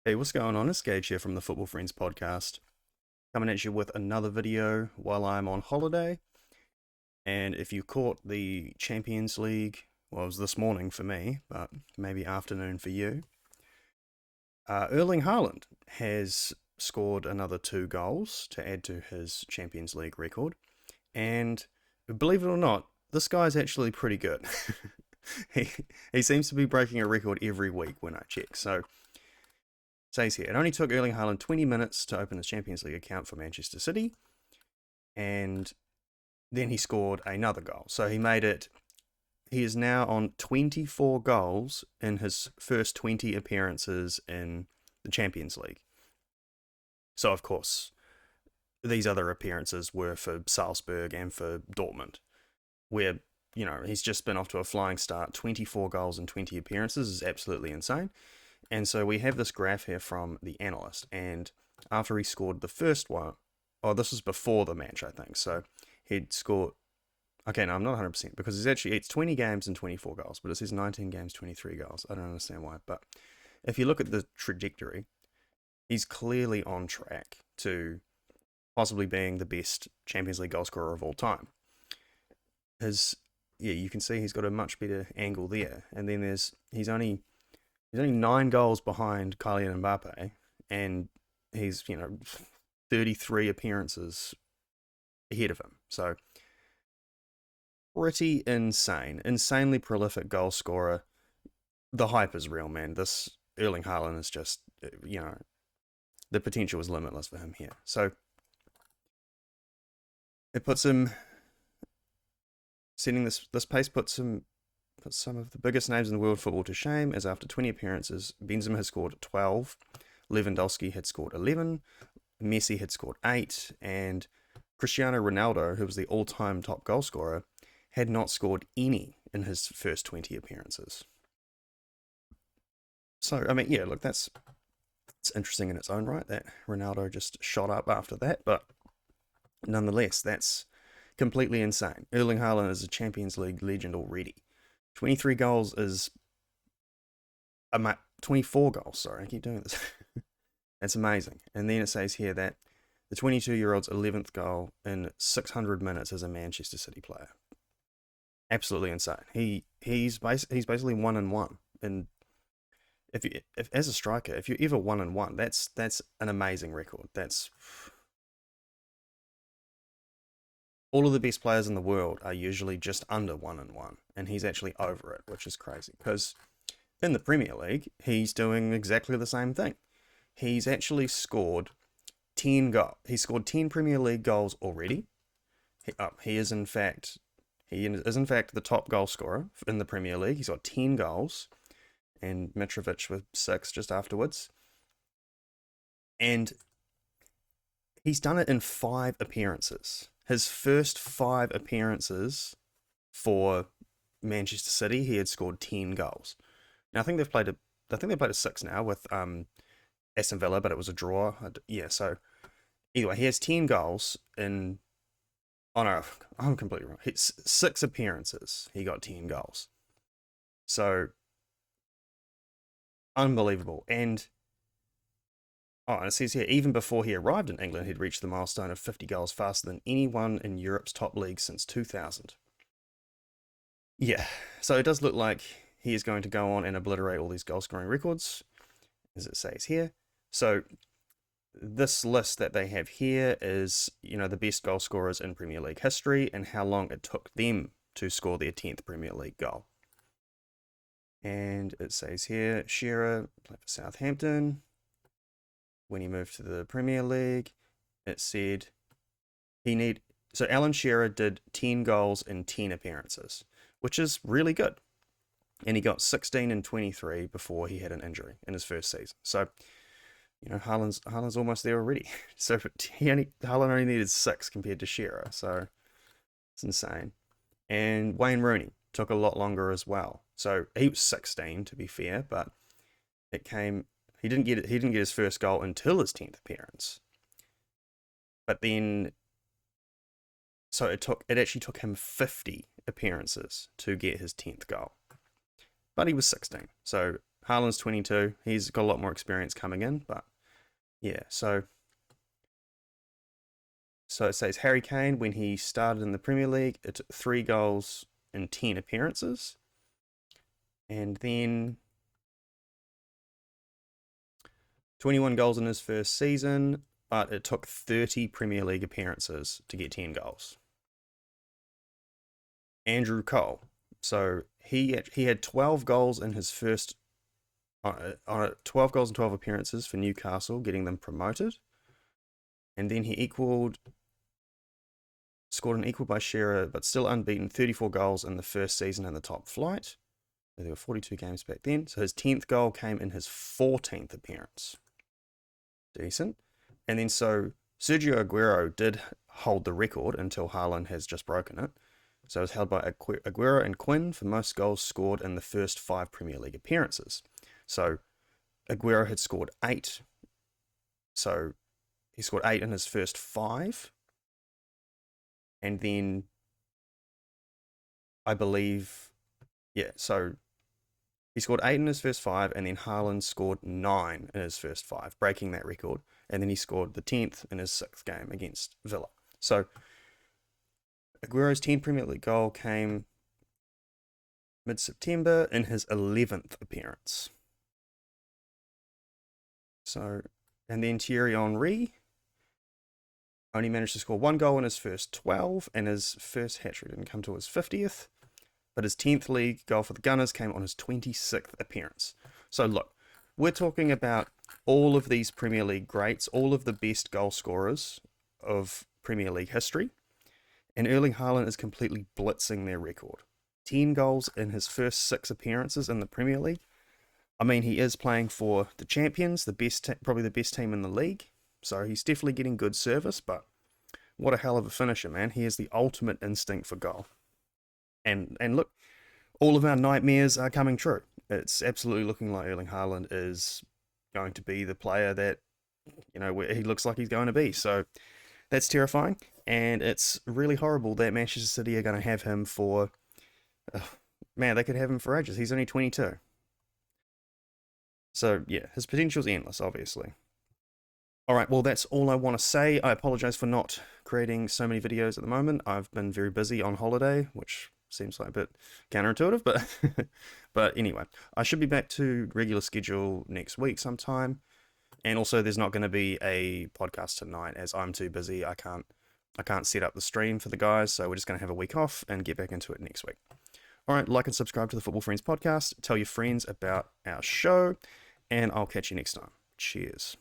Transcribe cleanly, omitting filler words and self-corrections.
Hey, what's going on? It's Gage here from the Football Friends podcast, coming at you with another video while I'm on holiday. And if you caught the Champions League, well, it was this morning for me, but maybe afternoon for you. Erling Haaland has scored another 2 goals to add to his Champions League record. And believe it or not, this guy's actually pretty good. he, he seems to be breaking a record every week when I check. So says here, it only took Erling Haaland 20 minutes to open his Champions League account for Manchester City, and then he scored another goal. So he is now on 24 goals in his first 20 appearances in the Champions League. So, of course, these other appearances were for Salzburg and for Dortmund, where, he's just been off to a flying start. 24 goals in 20 appearances is absolutely insane. And so we have this graph here from the analyst, and after he scored the first one, this was before the match, I think. So he'd scored. Okay, no, I'm not 100% because it's 20 games and 24 goals, but it says 19 games, 23 goals. I don't understand why, but if you look at the trajectory, he's clearly on track to possibly being the best Champions League goal scorer of all time. You can see he's got a much better angle there, and then he's only 9 goals behind Kylian Mbappe, and he's 33 appearances ahead of him. So pretty insane, insanely prolific goal scorer. The hype is real, man. This Erling Haaland is just the potential is limitless for him here. So it puts him setting this pace puts some of the biggest names in the world football to shame, as after 20 appearances, Benzema has scored 12, Lewandowski had scored 11, Messi had scored 8, and Cristiano Ronaldo, who was the all-time top goal scorer, had not scored any in his first 20 appearances. So, I mean, yeah, look, it's interesting in its own right that Ronaldo just shot up after that, but nonetheless, that's completely insane. Erling Haaland is a Champions League legend already. 23 goals is 24 goals, sorry, I keep doing this. That's amazing. And then it says here that the 22-year-old's 11th goal in 600 minutes as a Manchester City player. Absolutely insane. He's basically 1-1. And if as a striker, if you're ever 1-1, that's an amazing record. That's all of the best players in the world are usually just under 1-1, and he's actually over it, which is crazy. Because in the Premier League, he's doing exactly the same thing. He's actually scored 10 goals. He scored 10 Premier League goals already. He is in fact the top goal scorer in the Premier League. He's got 10 goals, and Mitrovic with 6 just afterwards. And he's done it in 5 appearances. His first 5 appearances for Manchester City, he had scored 10 goals. Now I think they played a 6 now with Aston Villa, but it was a draw. Yeah, so either way, he has 10 goals in. Oh no, I'm completely wrong. It's 6 appearances. He got 10 goals. So unbelievable. And it says here, even before he arrived in England, he'd reached the milestone of 50 goals faster than anyone in Europe's top league since 2000. Yeah, so it does look like he is going to go on and obliterate all these goal-scoring records, as it says here. So this list that they have here is, the best goal scorers in Premier League history and how long it took them to score their 10th Premier League goal. And it says here, Shearer played for Southampton. When he moved to the Premier League, it said so Alan Shearer did 10 goals in 10 appearances, which is really good. And he got 16 and 23 before he had an injury in his first season. So, Haaland's almost there already. So Haaland only needed 6 compared to Shearer. So it's insane. And Wayne Rooney took a lot longer as well. So he was 16 to be fair, but he didn't get his first goal until his 10th appearance. But then so it actually took him 50 appearances to get his 10th goal. But he was 16. So Haaland's 22. He's got a lot more experience coming in, but yeah, so it says Harry Kane, when he started in the Premier League, it took 3 goals in 10 appearances. And then 21 goals in his first season, but it took 30 Premier League appearances to get 10 goals. Andrew Cole. So he had 12 goals in his first 12 goals and 12 appearances for Newcastle, getting them promoted. And then he scored an equal by Shearer, but still unbeaten, 34 goals in the first season in the top flight. There were 42 games back then. So his 10th goal came in his 14th appearance. Decent. And then so Sergio Aguero did hold the record until Haaland has just broken it. So it was held by Aguero and Quinn for most goals scored in the first 5 Premier League appearances. So Aguero had scored 8. So he scored 8 in his first 5. And then I believe, yeah, so he scored 8 in his first 5, and then Haaland scored 9 in his first 5, breaking that record. And then he scored the 10th in his 6th game against Villa. So Aguero's 10th Premier League goal came mid-September in his 11th appearance. So, and then Thierry Henry only managed to score 1 goal in his first 12, and his first hat-trick didn't come to his 50th. But his 10th league goal for the Gunners came on his 26th appearance. So look, we're talking about all of these Premier League greats, all of the best goal scorers of Premier League history, and Erling Haaland is completely blitzing their record. 10 goals in his first 6 appearances in the Premier League. I mean, he is playing for the champions, probably the best team in the league, so he's definitely getting good service, but what a hell of a finisher, man. He has the ultimate instinct for goal. And look, all of our nightmares are coming true. It's absolutely looking like Erling Haaland is going to be the player that, he looks like he's going to be. So that's terrifying. And it's really horrible that Manchester City are going to have him for, man, they could have him for ages. He's only 22. So yeah, his potential's endless, obviously. Alright, well that's all I want to say. I apologize for not creating so many videos at the moment. I've been very busy on holiday, which seems like a bit counterintuitive, but but anyway, I should be back to regular schedule next week sometime. And also there's not going to be a podcast tonight as I'm too busy. I can't set up the stream for the guys, so we're just going to have a week off and get back into it next week. Alright, like and subscribe to the Football Friends podcast, tell your friends about our show, and I'll catch you next time. Cheers.